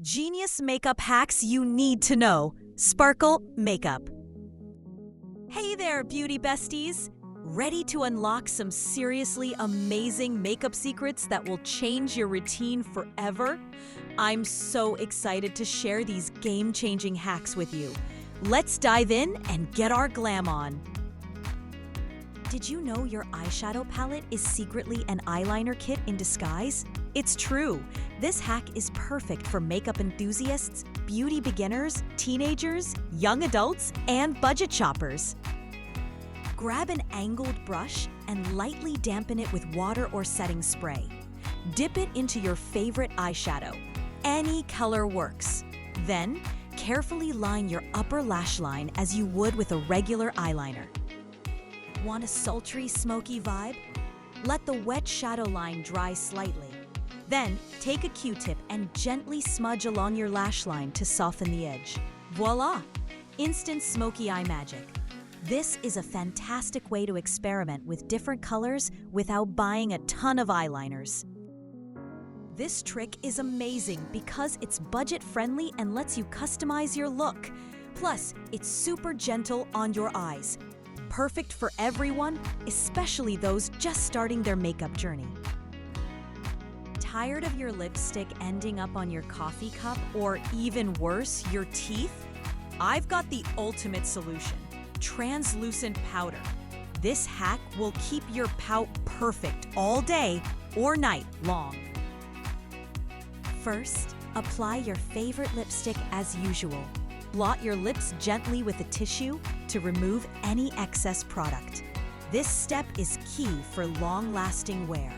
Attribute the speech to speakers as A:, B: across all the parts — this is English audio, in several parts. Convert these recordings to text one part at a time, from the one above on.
A: Genius makeup hacks you need to know. Sparkle Makeup. Hey there, beauty besties! Ready to unlock some seriously amazing makeup secrets that will change your routine forever? I'm so excited to share these game-changing hacks with you. Let's dive in and get our glam on. Did you know your eyeshadow palette is secretly an eyeliner kit in disguise? It's true. This hack is perfect for makeup enthusiasts, beauty beginners, teenagers, young adults, and budget shoppers. Grab an angled brush and lightly dampen it with water or setting spray. Dip it into your favorite eyeshadow. Any color works. Then, carefully line your upper lash line as you would with a regular eyeliner. Want a sultry, smoky vibe? Let the wet shadow line dry slightly. Then, take a Q-tip and gently smudge along your lash line to soften the edge. Voila! Instant smoky eye magic. This is a fantastic way to experiment with different colors without buying a ton of eyeliners. This trick is amazing because it's budget-friendly and lets you customize your look. Plus, it's super gentle on your eyes. Perfect for everyone, especially those just starting their makeup journey. Tired of your lipstick ending up on your coffee cup or even worse, your teeth? I've got the ultimate solution. Translucent powder. This hack will keep your pout perfect all day or night long. First, apply your favorite lipstick as usual. Blot your lips gently with a tissue to remove any excess product. This step is key for long-lasting wear.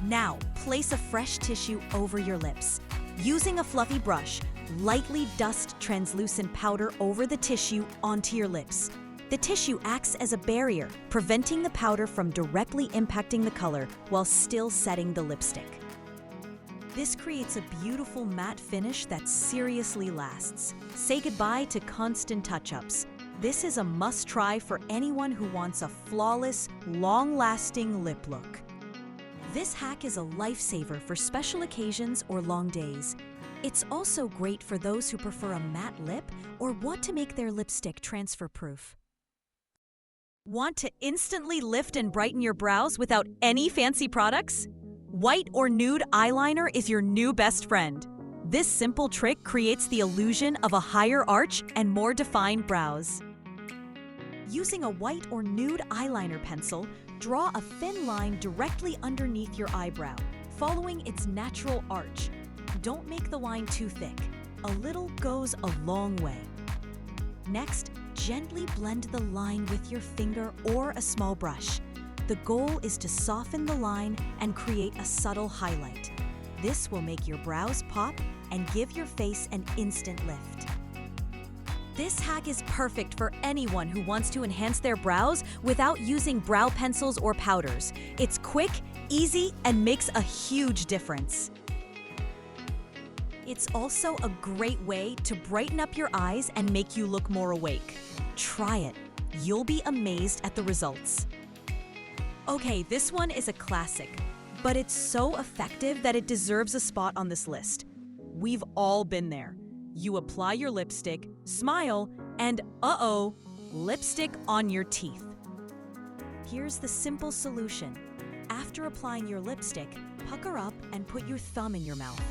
A: Now, place a fresh tissue over your lips. Using a fluffy brush, lightly dust translucent powder over the tissue onto your lips. The tissue acts as a barrier, preventing the powder from directly impacting the color while still setting the lipstick. This creates a beautiful matte finish that seriously lasts. Say goodbye to constant touch-ups. This is a must-try for anyone who wants a flawless, long-lasting lip look. This hack is a lifesaver for special occasions or long days. It's also great for those who prefer a matte lip or want to make their lipstick transfer-proof. Want to instantly lift and brighten your brows without any fancy products? White or nude eyeliner is your new best friend. This simple trick creates the illusion of a higher arch and more defined brows. Using a white or nude eyeliner pencil, draw a thin line directly underneath your eyebrow, following its natural arch. Don't make the line too thick. A little goes a long way. Next, gently blend the line with your finger or a small brush. The goal is to soften the line and create a subtle highlight. This will make your brows pop and give your face an instant lift. This hack is perfect for anyone who wants to enhance their brows without using brow pencils or powders. It's quick, easy, and makes a huge difference. It's also a great way to brighten up your eyes and make you look more awake. Try it. You'll be amazed at the results. Okay, this one is a classic, but it's so effective that it deserves a spot on this list. We've all been there. You apply your lipstick, smile, and uh-oh, lipstick on your teeth. Here's the simple solution. After applying your lipstick, pucker up and put your thumb in your mouth.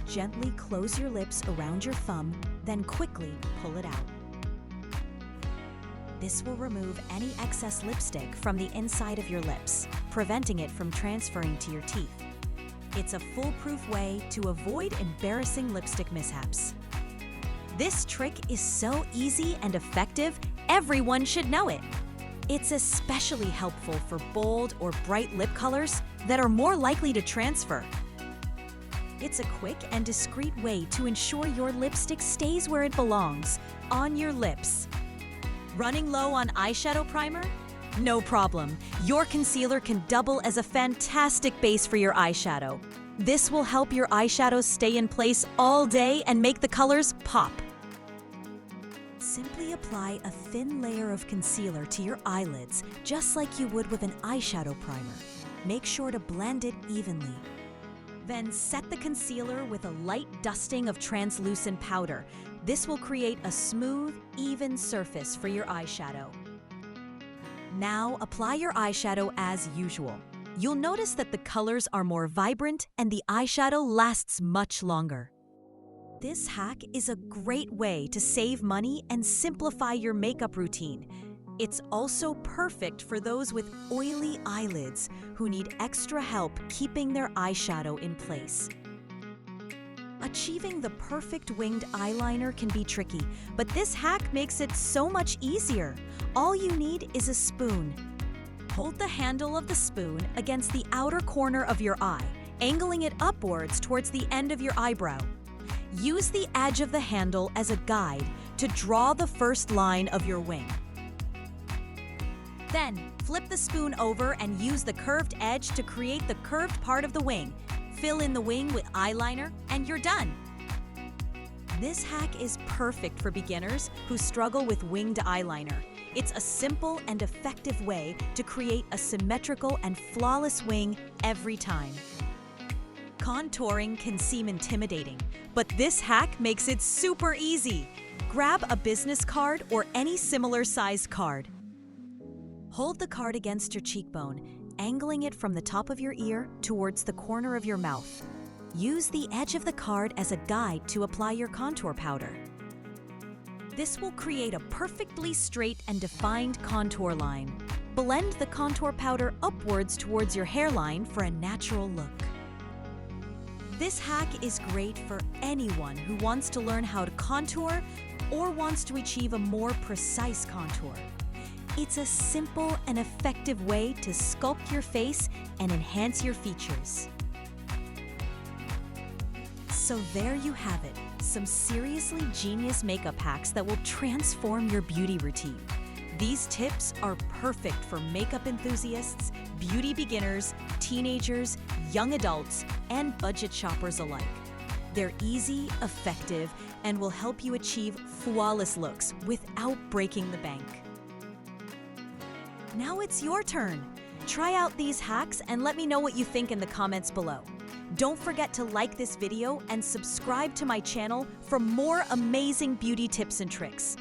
A: Gently close your lips around your thumb, then quickly pull it out. This will remove any excess lipstick from the inside of your lips, preventing it from transferring to your teeth. It's a foolproof way to avoid embarrassing lipstick mishaps. This trick is so easy and effective, everyone should know it. It's especially helpful for bold or bright lip colors that are more likely to transfer. It's a quick and discreet way to ensure your lipstick stays where it belongs, on your lips. Running low on eyeshadow primer? No problem. Your concealer can double as a fantastic base for your eyeshadow. This will help your eyeshadows stay in place all day and make the colors pop. Simply apply a thin layer of concealer to your eyelids, just like you would with an eyeshadow primer. Make sure to blend it evenly. Then set the concealer with a light dusting of translucent powder. This will create a smooth, even surface for your eyeshadow. Now apply your eyeshadow as usual. You'll notice that the colors are more vibrant and the eyeshadow lasts much longer. This hack is a great way to save money and simplify your makeup routine. It's also perfect for those with oily eyelids who need extra help keeping their eyeshadow in place. Achieving the perfect winged eyeliner can be tricky, but this hack makes it so much easier. All you need is a spoon. Hold the handle of the spoon against the outer corner of your eye, angling it upwards towards the end of your eyebrow. Use the edge of the handle as a guide to draw the first line of your wing. Then, flip the spoon over and use the curved edge to create the curved part of the wing. Fill in the wing with eyeliner, and you're done. This hack is perfect for beginners who struggle with winged eyeliner. It's a simple and effective way to create a symmetrical and flawless wing every time. Contouring can seem intimidating, but this hack makes it super easy. Grab a business card or any similar sized card. Hold the card against your cheekbone, angling it from the top of your ear towards the corner of your mouth. Use the edge of the card as a guide to apply your contour powder. This will create a perfectly straight and defined contour line. Blend the contour powder upwards towards your hairline for a natural look. This hack is great for anyone who wants to learn how to contour or wants to achieve a more precise contour. It's a simple and effective way to sculpt your face and enhance your features. So there you have it, some seriously genius makeup hacks that will transform your beauty routine. These tips are perfect for makeup enthusiasts, beauty beginners, teenagers, young adults, and budget shoppers alike. They're easy, effective, and will help you achieve flawless looks without breaking the bank. Now it's your turn. Try out these hacks and let me know what you think in the comments below. Don't forget to like this video and subscribe to my channel for more amazing beauty tips and tricks.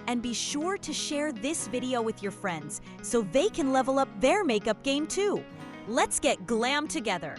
A: And be sure to share this video with your friends so they can level up their makeup game too. Let's get glam together.